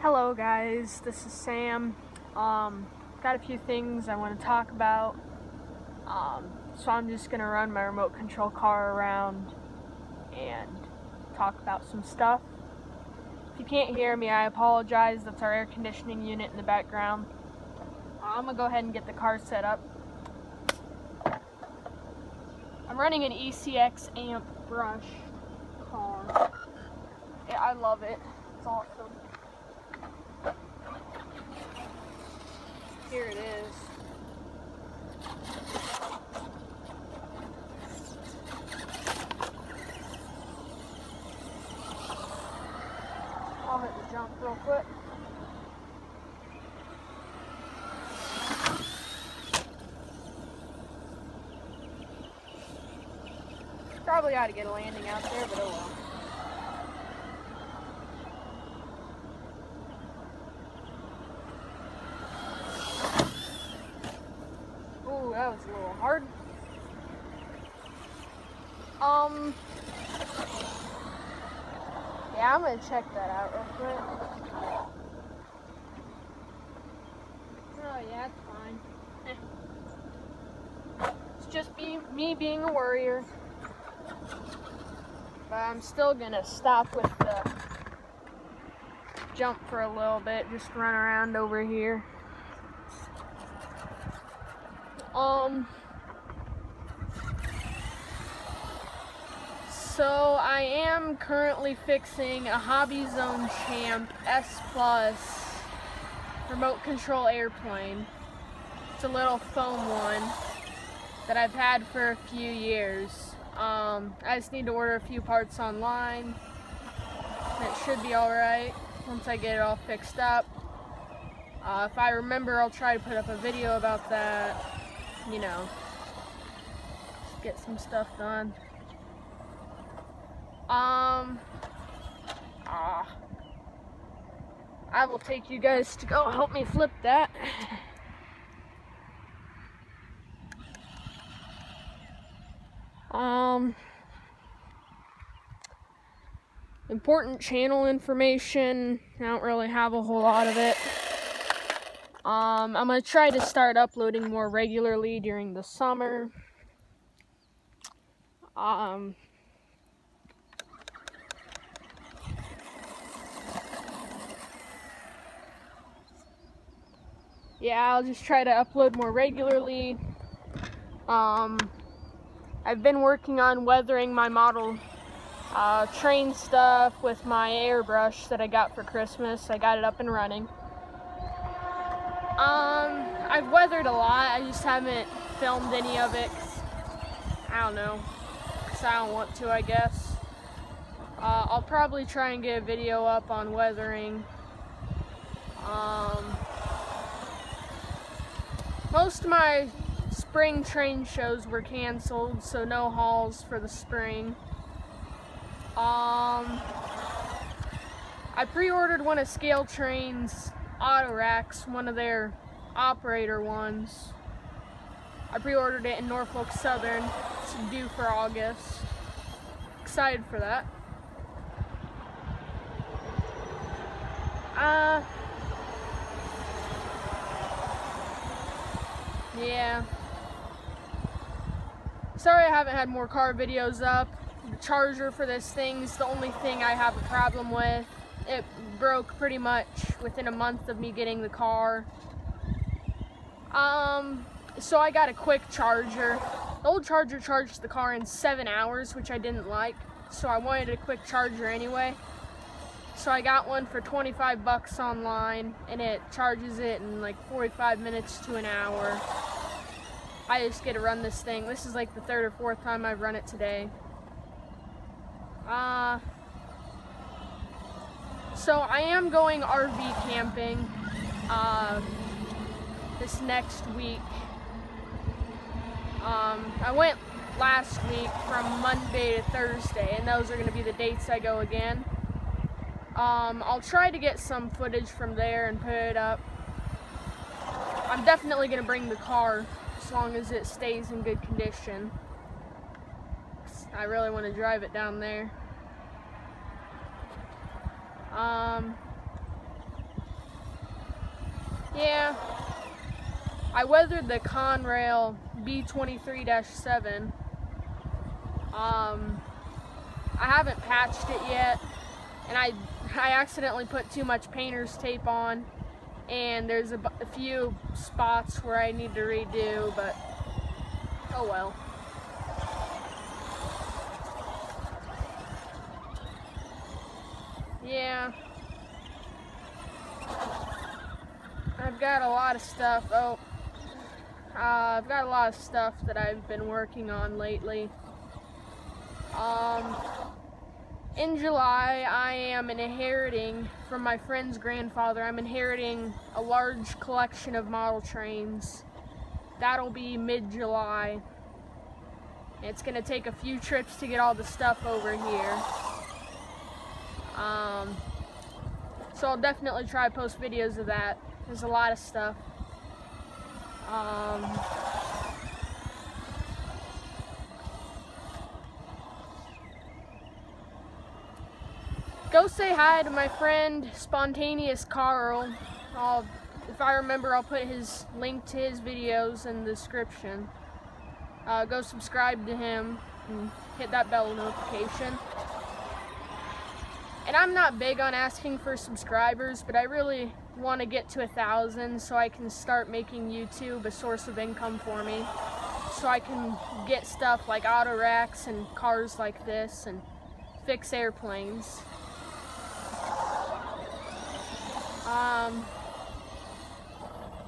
Hello guys, this is Sam. Got a few things I want to talk about. So I'm just gonna run my remote control car around and talk about some stuff. If you can't hear me, I apologize. That's our air conditioning unit in the background. I'm gonna go ahead and get the car set up. I'm running an ECX amp brush car. Yeah, I love it. It's awesome. Here it is. I'll hit the jump real quick. Probably ought to get a landing out there, but oh well. Ooh, that was a little hard. Yeah, I'm gonna check that out real quick. Oh yeah, it's fine. It's just me being a worrier. But I'm still gonna stop with the jump for a little bit, just run around over here. So I am currently fixing a Hobby Zone Champ S Plus remote control airplane. It's a little foam one that I've had for a few years. I just need to order a few parts online. It should be alright once I get it all fixed up. If I remember, I'll try to put up a video about that, you know, get some stuff done. I will take you guys to go help me flip that. Important channel information. I don't really have a whole lot of it. I'm gonna try to start uploading more regularly during the summer. Yeah, I'll just try to upload more regularly. I've been working on weathering my model train stuff with my airbrush that I got for Christmas. I got it up and running. I've weathered a lot. I just haven't filmed any of it. I don't know. 'Cause I don't want to, I guess. I'll probably try and get a video up on weathering. Most of my spring train shows were canceled, so no hauls for the spring. I pre-ordered one of Scale Train's auto racks, one of their operator ones. I pre-ordered it in Norfolk Southern. It's due for August. Excited for that. Yeah. Sorry I haven't had more car videos up. The charger for this thing's the only thing I have a problem with. It broke pretty much within a month of me getting the car. So I got a quick charger. The old charger charged the car in 7 hours, which I didn't like. So I wanted a quick charger anyway. So I got one for 25 bucks online, and it charges it in like 45 minutes to an hour. I just get to run this thing. This is like the third or fourth time I've run it today. So I am going RV camping this next week. I went last week from Monday to Thursday, and those are going to be the dates I go again. I'll try to get some footage from there and put it up. I'm definitely going to bring the car as long as it stays in good condition. I really want to drive it down there. Yeah, I weathered the Conrail B23-7. I haven't patched it yet, and I accidentally put too much painter's tape on, and there's a few spots where I need to redo, but oh well. Yeah, I've got a lot of stuff. I've got a lot of stuff that I've been working on lately. In July, I am inheriting from my friend's grandfather, I'm inheriting a large collection of model trains. That'll be mid-July. It's gonna take a few trips to get all the stuff over here. So I'll definitely try to post videos of that. There's a lot of stuff. Go say hi to my friend Spontaneous Carl. If I remember, I'll put his link to his videos in the description. Go subscribe to him and hit that bell notification. And I'm not big on asking for subscribers, but I really want to get to 1,000 so I can start making YouTube a source of income for me. So I can get stuff like auto racks and cars like this and fix airplanes.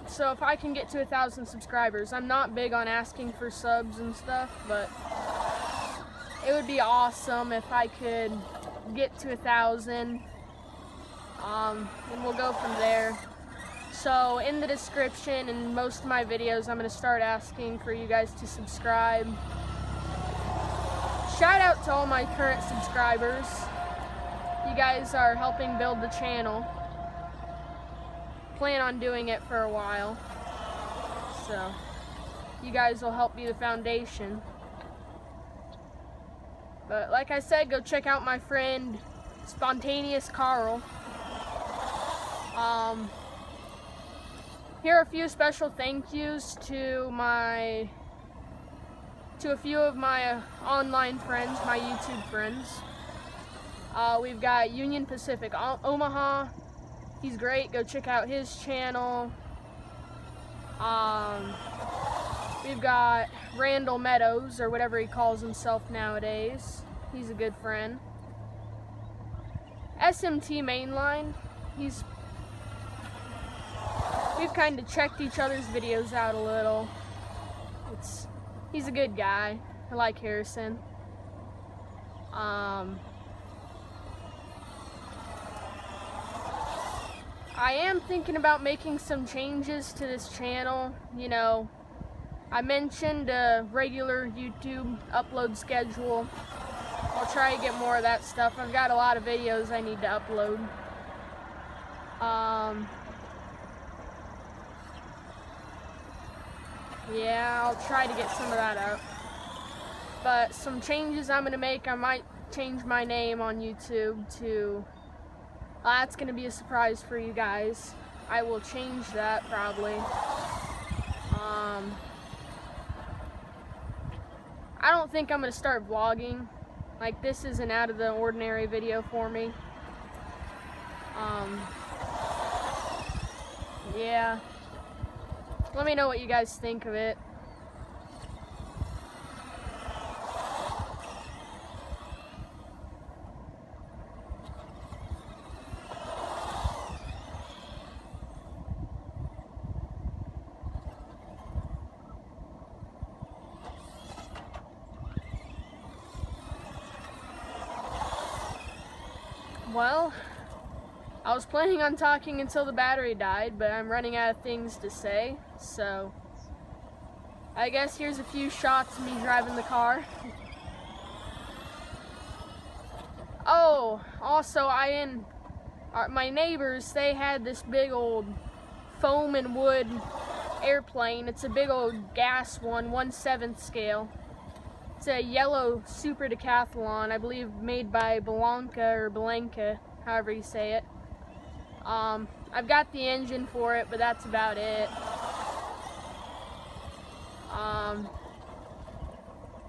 So if I can get to 1,000 subscribers, I'm not big on asking for subs and stuff, but it would be awesome if I could get to 1,000, and we'll go from there. So in the description and most of my videos, I'm going to start asking for you guys to subscribe. Shout out to all my current subscribers. You guys are helping build the channel. Plan on doing it for a while, so you guys will help be the foundation. But like I said, go check out my friend Spontaneous Carl. Here are a few special thank yous to a few of my online friends, my YouTube friends. We've got Union Pacific Omaha. He's great. Go check out his channel. We've got Randall Meadows, or whatever he calls himself nowadays. He's a good friend. SMT Mainline. We've kind of checked each other's videos out a little. He's a good guy. I like Harrison. I am thinking about making some changes to this channel. You know, I mentioned a regular YouTube upload schedule. I'll try to get more of that stuff. I've got a lot of videos I need to upload. Yeah, I'll try to get some of that up. But some changes I'm going to make, I might change my name on YouTube to... that's going to be a surprise for you guys. I will change that probably. I don't think I'm going to start vlogging. Like, this is an out of the ordinary video for me. Yeah. Let me know what you guys think of it. Well, I was planning on talking until the battery died, but I'm running out of things to say, so I guess here's a few shots of me driving the car. Oh, also my neighbors, they had this big old foam and wood airplane. It's a big old gas one, 1/7 scale. It's a yellow Super Decathlon, I believe made by Blanca or Blanca, however you say it. I've got the engine for it, but that's about it.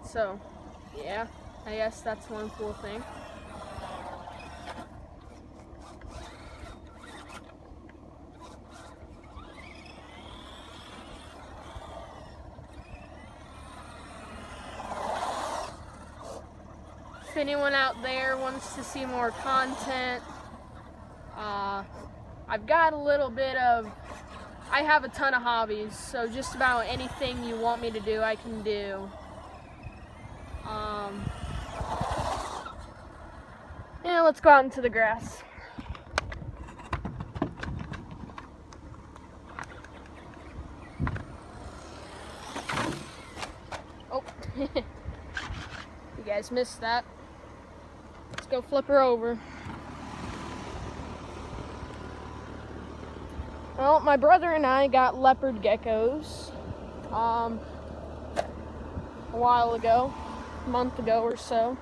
So yeah, I guess that's one cool thing. If anyone out there wants to see more content, I've got a little bit of, I have a ton of hobbies, so just about anything you want me to do, I can do. Yeah, let's go out into the grass. Oh, you guys missed that. Let's go flip her over. Well, my brother and I got leopard geckos a while ago, a month ago or so.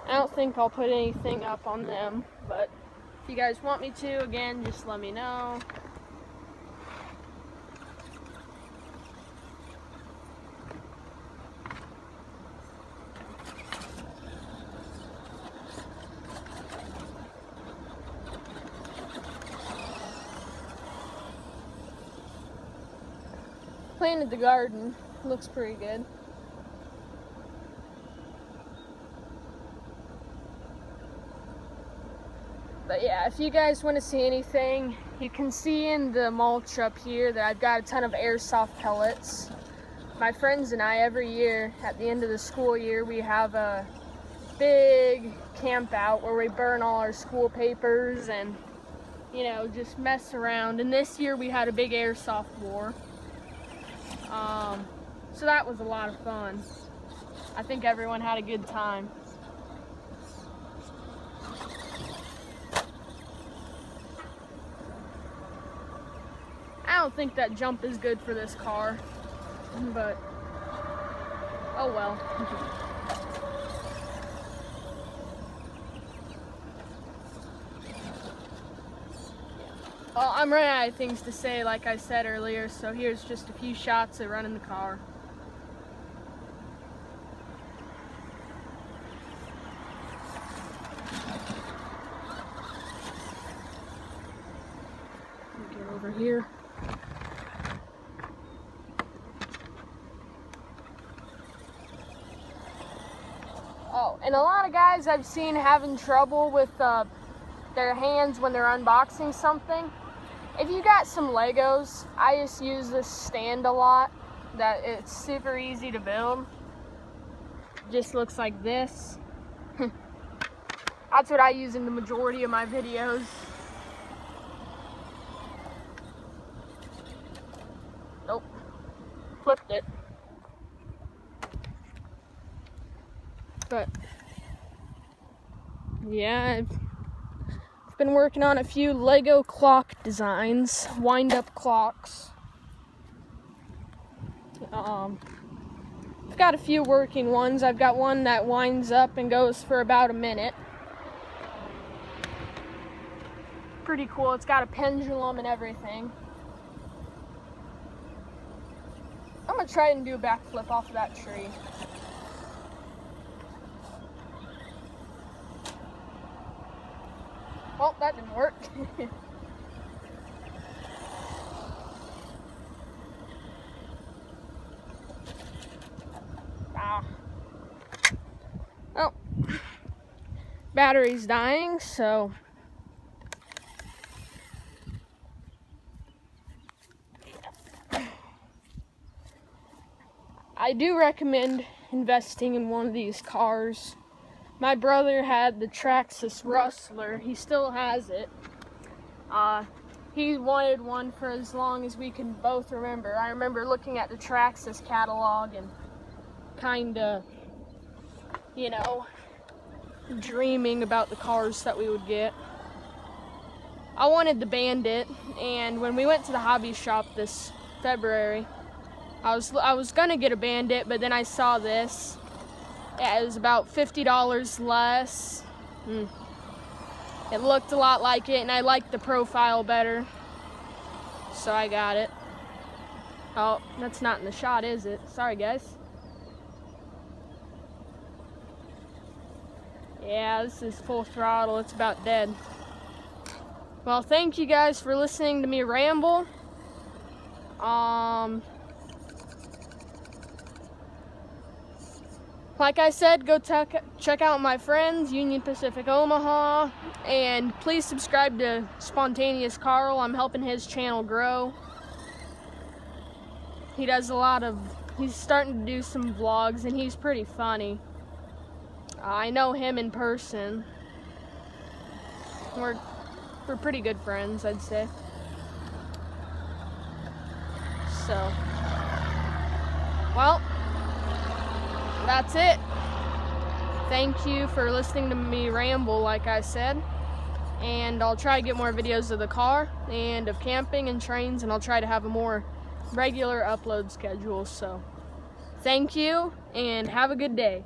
I don't think I'll put anything up on them, but if you guys want me to, again, just let me know. Planted the garden, looks pretty good. But yeah, if you guys want to see anything, you can see in the mulch up here that I've got a ton of airsoft pellets. My friends and I, every year at the end of the school year, we have a big camp out where we burn all our school papers and, you know, just mess around. And this year we had a big airsoft war. So that was a lot of fun. I think everyone had a good time. I don't think that jump is good for this car, but oh well. Well, I'm running out of things to say, like I said earlier, so here's just a few shots of running the car. Get over here. Oh, and a lot of guys I've seen having trouble with their hands when they're unboxing something. If you got some Legos, I just use this stand a lot. That it's super easy to build. Just looks like this. That's what I use in the majority of my videos. Nope. Flipped it. But yeah, I've been working on a few Lego clock designs, wind-up clocks. I've got a few working ones. I've got one that winds up and goes for about a minute. Pretty cool. It's got a pendulum and everything. I'm gonna try and do a backflip off of that tree. Well, that didn't work. Oh, battery's dying, so I do recommend investing in one of these cars. My brother had the Traxxas Rustler. He still has it. He wanted one for as long as we can both remember. I remember looking at the Traxxas catalog and kinda, you know, dreaming about the cars that we would get. I wanted the Bandit, and when we went to the hobby shop this February, I was gonna get a Bandit, but then I saw this. Yeah, it was about $50 less. It looked a lot like it, and I liked the profile better, so I got it. Oh, that's not in the shot, is it? Sorry, guys. Yeah, this is full throttle. It's about dead. Well, thank you guys for listening to me ramble. Like I said, go check out my friends, Union Pacific Omaha, and please subscribe to Spontaneous Carl. I'm helping his channel grow. He does he's starting to do some vlogs, and he's pretty funny. I know him in person. We're pretty good friends, I'd say. So, well, that's it. Thank you for listening to me ramble, like I said. And I'll try to get more videos of the car and of camping and trains, and I'll try to have a more regular upload schedule. So, thank you, and have a good day.